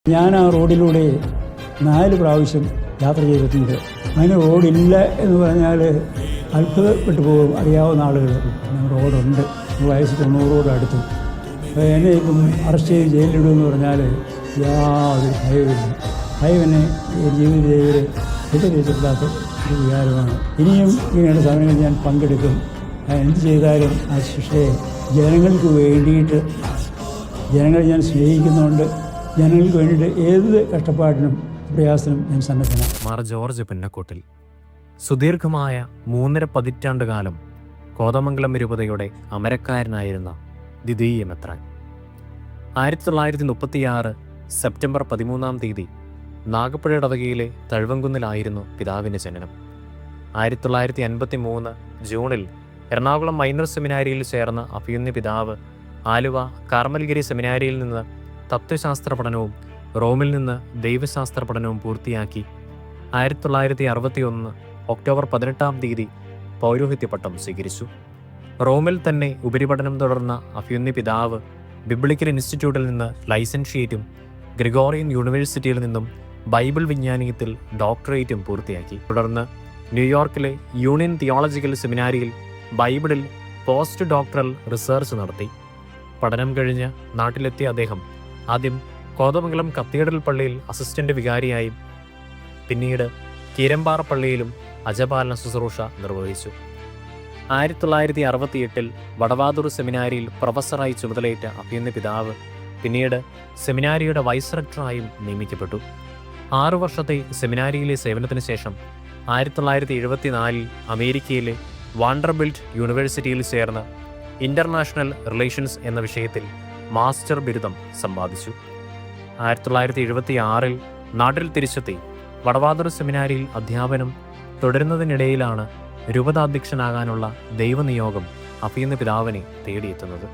ഞാൻ ആ റോഡിലൂടെ 4 പ്രാവശ്യം യാത്ര ചെയ്തിട്ടുണ്ട്. അതിന് റോഡില്ല എന്ന് പറഞ്ഞാൽ അത്ഭുതപ്പെട്ടു പോകും അറിയാവുന്ന ആളുകൾ. റോഡുണ്ട്, വയസ്സ് 90 അടുത്ത്. അപ്പോൾ എന്നെ ഇപ്പം അറസ്റ്റ് ചെയ്ത് ജയിലിലിടുമെന്ന് പറഞ്ഞാൽ യാതൊരു ഭയമില്ല. ഭയമെന്നെ ജീവിതത്തിൽ വിട്ടുതീർച്ചിട്ടില്ലാത്ത ഒരു വികാരമാണ്. ഇനിയും ഇങ്ങനെയുള്ള സമയങ്ങളിൽ ഞാൻ പങ്കെടുക്കും. എന്ത് ചെയ്താലും ആ ശിക്ഷയെ ജനങ്ങൾക്ക് വേണ്ടിയിട്ട്, ജനങ്ങളെ ഞാൻ സ്നേഹിക്കുന്നതുകൊണ്ട് ജനങ്ങൾക്ക് വേണ്ടിയിട്ട് ഏത് കഷ്ടപ്പാടിനും പ്രയാസത്തിനും ഞാൻ സന്നദ്ധനാണ്. മാർ ജോർജ് പുന്നക്കോട്ടിൽ സുദീർഘമായ 3.5 പതിറ്റാണ്ട് കാലം കോതമംഗലം രൂപതയുടെ അമരക്കാരനായിരുന്ന ദ്വിതീയ മെത്രാൻ. 1936 സെപ്റ്റംബർ 13 നാഗപ്പുഴ ഇടവകയിലെ തഴുവങ്കുന്നിലായിരുന്നു പിതാവിൻ്റെ ജനനം. 1953 ജൂണിൽ എറണാകുളം മൈനർ സെമിനാരിയിൽ ചേർന്ന അഭിയുന്ന പിതാവ് ആലുവ കാർമൽഗിരി സെമിനാരിയിൽ നിന്ന് തത്വശാസ്ത്ര പഠനവും റോമിൽ നിന്ന് ദൈവശാസ്ത്ര പഠനവും പൂർത്തിയാക്കി 1961 ഒക്ടോബർ 18 പൗരോഹിത്യ പട്ടം സ്വീകരിച്ചു. റോമിൽ തന്നെ ഉപരിപഠനം തുടർന്ന അഭിയുന്ന പിതാവ് ബിബ്ലിക്കൽ ഇൻസ്റ്റിറ്റ്യൂട്ടിൽ നിന്ന് ലൈസൻഷ്യേറ്റും ഗ്രിഗോറിയൻ യൂണിവേഴ്സിറ്റിയിൽ നിന്നും ബൈബിൾ വിജ്ഞാനീയത്തിൽ ഡോക്ടറേറ്റും പൂർത്തിയാക്കി. തുടർന്ന് ന്യൂയോർക്കിലെ യൂണിയൻ തിയോളജിക്കൽ സെമിനാരിയിൽ ബൈബിളിൽ പോസ്റ്റ് ഡോക്ടറൽ റിസർച്ച് നടത്തി. പഠനം കഴിഞ്ഞ് നാട്ടിലെത്തിയ അദ്ദേഹം ആദ്യം കോതമംഗലം കത്തീഡ്രൽ പള്ളിയിൽ അസിസ്റ്റന്റ് വികാരിയായും പിന്നീട് കീരമ്പാറ പള്ളിയിലും അജപാലന ശുശ്രൂഷ നിർവഹിച്ചു. 1968 വടവാതൂർ സെമിനാരിയിൽ പ്രൊഫസറായി ചുമതലയേറ്റ അഭിയുന്ന പിതാവ് പിന്നീട് സെമിനാരിയുടെ വൈസ് റെക്ടറായും നിയമിക്കപ്പെട്ടു. 6 വർഷത്തെ സെമിനാരിയിലെ സേവനത്തിന് ശേഷം 1974 അമേരിക്കയിലെ വാണ്ടർബിൽറ്റ് യൂണിവേഴ്സിറ്റിയിൽ ചേർന്ന് ഇന്റർനാഷണൽ റിലേഷൻസ് എന്ന വിഷയത്തിൽ മാസ്റ്റർ ബിരുദം സമ്പാദിച്ചു. 1976 നാട്ടിൽ തിരിച്ചെത്തി വടവാതൂർ സെമിനാരിയിൽ അധ്യാപനം തുടരുന്നതിനിടയിലാണ് രൂപതാധ്യക്ഷനാകാനുള്ള ദൈവനിയോഗം അഭിയുന്ന പിതാവിനെ തേടിയെത്തുന്നത്.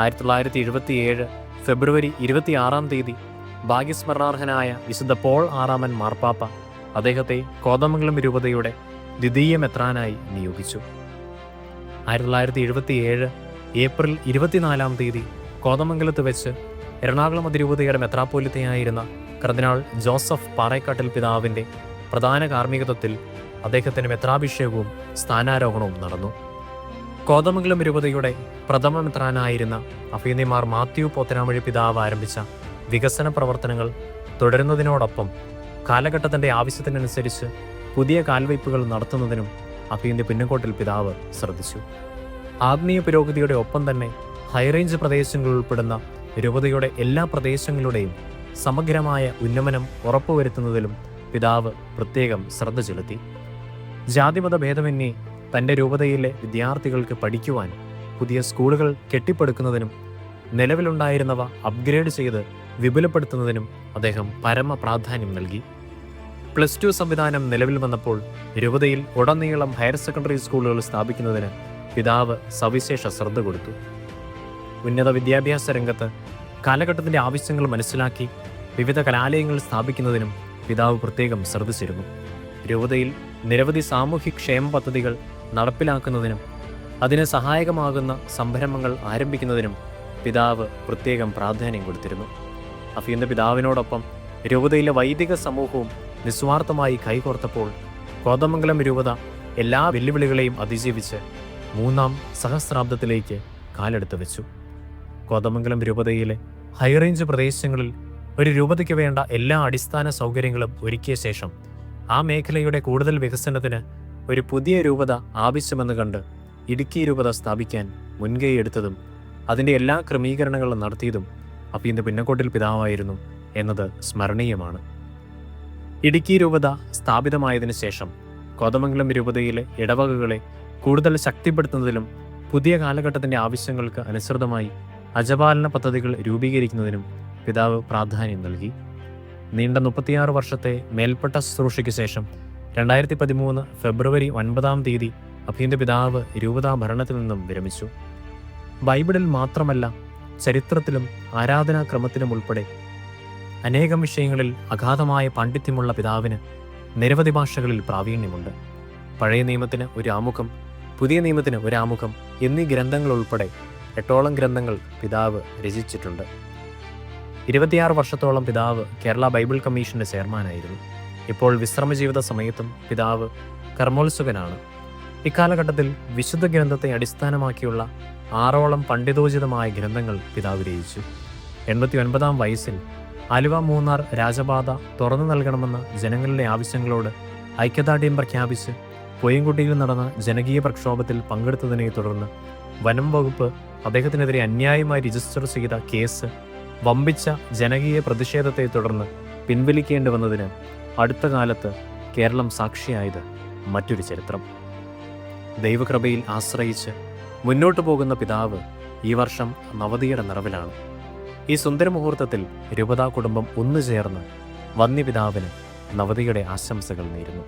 1977 ഫെബ്രുവരി 26 ഭാഗ്യസ്മരണാർഹനായ വിശുദ്ധ പോൾ 6 മാർപ്പാപ്പ അദ്ദേഹത്തെ കോതമംഗലം രൂപതയുടെ ദ്വിതീയ മെത്രാനായി നിയോഗിച്ചു. 1977 ഏപ്രിൽ 24 കോതമംഗലത്ത് വെച്ച് എറണാകുളം അതിരൂപതയുടെ മെത്രാപ്പോലിത്തയായിരുന്ന കർദിനാൾ ജോസഫ് പാറേക്കാട്ടിൽ പിതാവിൻ്റെ പ്രധാന കാർമ്മികത്വത്തിൽ അദ്ദേഹത്തിന് മെത്രാഭിഷേകവും സ്ഥാനാരോഹണവും നടന്നു. കോതമംഗലം രൂപതയുടെ പ്രഥമ മെത്രാനായിരുന്ന അഭിയുന്നമാർ മാത്യു പോത്തനാമഴി പിതാവ് ആരംഭിച്ച വികസന പ്രവർത്തനങ്ങൾ തുടരുന്നതിനോടൊപ്പം കാലഘട്ടത്തിൻ്റെ ആവശ്യത്തിനനുസരിച്ച് പുതിയ കാൽവയ്പ്പുകൾ നടത്തുന്നതിനും അഭിയുന്ന പുന്നക്കോട്ടിൽ പിതാവ് ശ്രദ്ധിച്ചു. ആത്മീയ പുരോഗതിയുടെ ഒപ്പം തന്നെ ഹൈറേഞ്ച് പ്രദേശങ്ങൾ ഉൾപ്പെടുന്ന രൂപതയുടെ എല്ലാ പ്രദേശങ്ങളുടെയും സമഗ്രമായ ഉന്നമനം ഉറപ്പുവരുത്തുന്നതിലും പിതാവ് പ്രത്യേകം ശ്രദ്ധ ചെലുത്തി. ജാതിമത ഭേദമന്യേ തൻ്റെ രൂപതയിലെ വിദ്യാർത്ഥികൾക്ക് പഠിക്കുവാൻ പുതിയ സ്കൂളുകൾ കെട്ടിപ്പടുക്കുന്നതിനും നിലവിലുണ്ടായിരുന്നവ അപ്ഗ്രേഡ് ചെയ്ത് വിപുലപ്പെടുത്തുന്നതിനും അദ്ദേഹം പരമ പ്രാധാന്യം നൽകി. +2 സംവിധാനം നിലവിൽ വന്നപ്പോൾ രൂപതയിൽ ഉടനീളം ഹയർ സെക്കൻഡറി സ്കൂളുകൾ സ്ഥാപിക്കുന്നതിന് പിതാവ് സവിശേഷ ശ്രദ്ധ കൊടുത്തു. ഉന്നത വിദ്യാഭ്യാസ രംഗത്ത് കാലഘട്ടത്തിൻ്റെ ആവശ്യങ്ങൾ മനസ്സിലാക്കി വിവിധ കലാലയങ്ങൾ സ്ഥാപിക്കുന്നതിനും പിതാവ് പ്രത്യേകം ശ്രദ്ധിച്ചിരുന്നു. രൂപതയിൽ നിരവധി സാമൂഹ്യ ക്ഷേമ പദ്ധതികൾ നടപ്പിലാക്കുന്നതിനും അതിന് സഹായകമാകുന്ന സംരംഭങ്ങൾ ആരംഭിക്കുന്നതിനും പിതാവ് പ്രത്യേകം പ്രാധാന്യം കൊടുത്തിരുന്നു. അഭിയുന്ന പിതാവിനോടൊപ്പം രൂപതയിലെ വൈദിക സമൂഹവും നിസ്വാർത്ഥമായി കൈകോർത്തപ്പോൾ കോതമംഗലം രൂപത എല്ലാ വെല്ലുവിളികളെയും അതിജീവിച്ച് 3-ാം സഹസ്രാബ്ദത്തിലേക്ക് കാലെടുത്ത് വെച്ചു. കോതമംഗലം രൂപതയിലെ ഹൈറേഞ്ച് പ്രദേശങ്ങളിൽ ഒരു രൂപതയ്ക്ക് വേണ്ട എല്ലാ അടിസ്ഥാന സൗകര്യങ്ങളും ഒരുക്കിയ ശേഷം ആ മേഖലയുടെ കൂടുതൽ വികസനത്തിന് ഒരു പുതിയ രൂപത ആവശ്യമെന്ന് കണ്ട് ഇടുക്കി രൂപത സ്ഥാപിക്കാൻ മുൻകൈയെടുത്തതും അതിൻ്റെ എല്ലാ ക്രമീകരണങ്ങളും നടത്തിയതും അഭിയുന്ന പുന്നക്കോട്ടിൽ പിതാവായിരുന്നു എന്നത് സ്മരണീയമാണ്. ഇടുക്കി രൂപത സ്ഥാപിതമായതിനു ശേഷം കോതമംഗലം രൂപതയിലെ ഇടവകകളെ കൂടുതൽ ശക്തിപ്പെടുത്തുന്നതിലും പുതിയ കാലഘട്ടത്തിൻ്റെ ആവശ്യങ്ങൾക്ക് അനുസൃതമായി അജപാലന പദ്ധതികൾ രൂപീകരിക്കുന്നതിനും പിതാവ് പ്രാധാന്യം നൽകി. നീണ്ട 36 വർഷത്തെ മേൽപ്പെട്ട ശുശ്രൂഷയ്ക്ക് ശേഷം 2013 ഫെബ്രുവരി 9 അഭിയുന്ന പിതാവ് രൂപതാ ഭരണത്തിൽ നിന്നും വിരമിച്ചു. ബൈബിളിൽ മാത്രമല്ല ചരിത്രത്തിലും ആരാധനാക്രമത്തിലും ഉൾപ്പെടെ അനേകം വിഷയങ്ങളിൽ അഗാധമായ പാണ്ഡിത്യമുള്ള പിതാവിന് നിരവധി ഭാഷകളിൽ പ്രാവീണ്യമുണ്ട്. പഴയ നിയമത്തിന് ഒരു ആമുഖം, പുതിയ നിയമത്തിന് ഒരു ആമുഖം എന്നീ ഗ്രന്ഥങ്ങൾ ഉൾപ്പെടെ 8ഓളം ഗ്രന്ഥങ്ങൾ പിതാവ് രചിച്ചിട്ടുണ്ട്. 26 വർഷത്തോളം പിതാവ് കേരള ബൈബിൾ കമ്മീഷന്റെ ചെയർമാനായിരുന്നു. ഇപ്പോൾ വിശ്രമജീവിത സമയത്തും പിതാവ് കർമ്മോത്സുകനാണ്. ഇക്കാലഘട്ടത്തിൽ വിശുദ്ധ ഗ്രന്ഥത്തെ അടിസ്ഥാനമാക്കിയുള്ള 6ഓളം പണ്ഡിതോചിതമായ ഗ്രന്ഥങ്ങൾ പിതാവ് രചിച്ചു. 89-ാം വയസ്സിൽ ആലുവ മൂന്നാർ രാജപാത തുറന്നു നൽകണമെന്ന ജനങ്ങളുടെ ആവശ്യങ്ങളോട് ഐക്യദാർഢ്യം പ്രഖ്യാപിച്ച് പൊയ്യൻകുട്ടിയിൽ നടന്ന ജനകീയ പ്രക്ഷോഭത്തിൽ പങ്കെടുത്തതിനെ തുടർന്ന് വനം വകുപ്പ് അദ്ദേഹത്തിനെതിരെ അന്യായമായി രജിസ്റ്റർ ചെയ്ത കേസ് വമ്പിച്ച ജനകീയ പ്രതിഷേധത്തെ തുടർന്ന് പിൻവലിക്കേണ്ടി വന്നതിന് അടുത്ത കാലത്ത് കേരളം സാക്ഷിയായത് മറ്റൊരു ചരിത്രം. ദൈവകൃപയിൽ ആശ്രയിച്ച് മുന്നോട്ടു പോകുന്ന പിതാവ് ഈ വർഷം നവതിയുടെ നിറവിലാണ്. ഈ സുന്ദര മുഹൂർത്തത്തിൽ രൂപതാ കുടുംബം ഒന്നുചേർന്ന് വന്യപിതാവിന് നവതിയുടെ ആശംസകൾ നേരുന്നു.